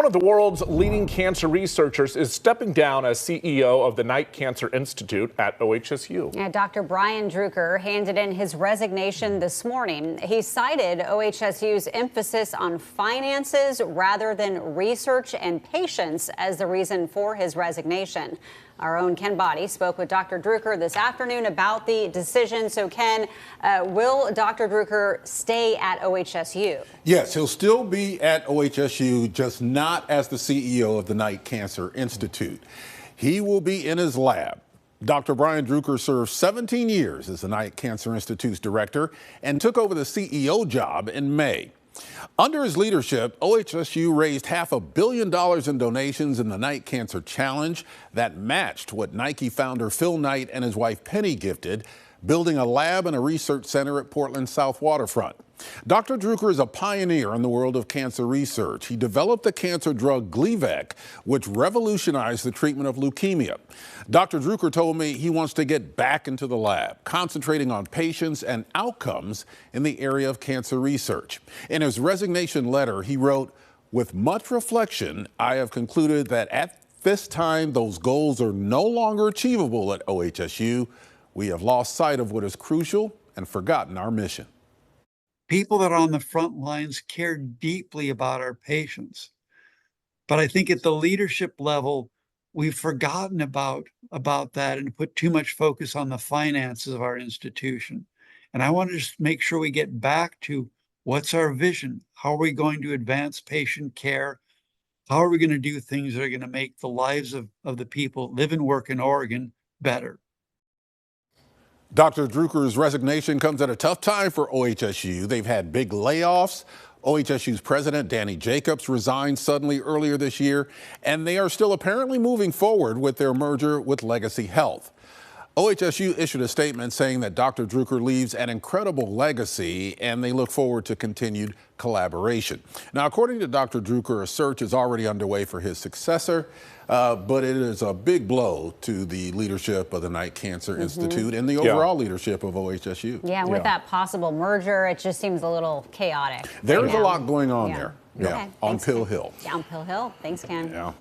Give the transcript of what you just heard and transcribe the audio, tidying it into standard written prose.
one of the world's leading cancer researchers is stepping down as CEO of the Knight Cancer Institute at OHSU. Yeah, Dr. Brian Druker handed in his resignation this morning. He cited OHSU's emphasis on finances rather than research and patients as the reason for his resignation. Our own Ken Body spoke with Dr. Druker this afternoon about the decision. So, Ken, will Dr. Druker stay at OHSU? Yes, he'll still be at OHSU, just not as the CEO of the Knight Cancer Institute. He will be in his lab. Dr. Brian Druker served 17 years as the Knight Cancer Institute's director and took over the CEO job in May. Under his leadership, OHSU raised $500 million in donations in the Knight Cancer Challenge that matched what Nike founder Phil Knight and his wife Penny gifted, building a lab and a research center at Portland's South Waterfront. Dr. Druker is a pioneer in the world of cancer research. He developed the cancer drug Gleevec, which revolutionized the treatment of leukemia. Dr. Druker told me he wants to get back into the lab, concentrating on patients and outcomes in the area of cancer research. In his resignation letter, he wrote, "With much reflection, I have concluded that at this time, those goals are no longer achievable at OHSU. We have lost sight of what is crucial and forgotten our mission." People that are on the front lines care deeply about our patients. But I think at the leadership level, we've forgotten about that and put too much focus on the finances of our institution. And I want to just make sure we get back to what's our vision? How are we going to advance patient care? How are we going to do things that are going to make the lives of the people that live and work in Oregon better? Dr. Druker's resignation comes at a tough time for OHSU. They've had big layoffs. OHSU's president, Danny Jacobs, resigned suddenly earlier this year, and they are still apparently moving forward with their merger with Legacy Health. OHSU issued a statement saying that Dr. Druker leaves an incredible legacy and they look forward to continued collaboration. Now, according to Dr. Druker, a search is already underway for his successor, but it is a big blow to the leadership of the Knight Cancer Institute and the overall leadership of OHSU. Yeah, and with that possible merger, it just seems a little chaotic. There's a lot going on there. Okay. On Pill Hill. Yeah, on Pill Hill. Thanks, Ken. Yeah.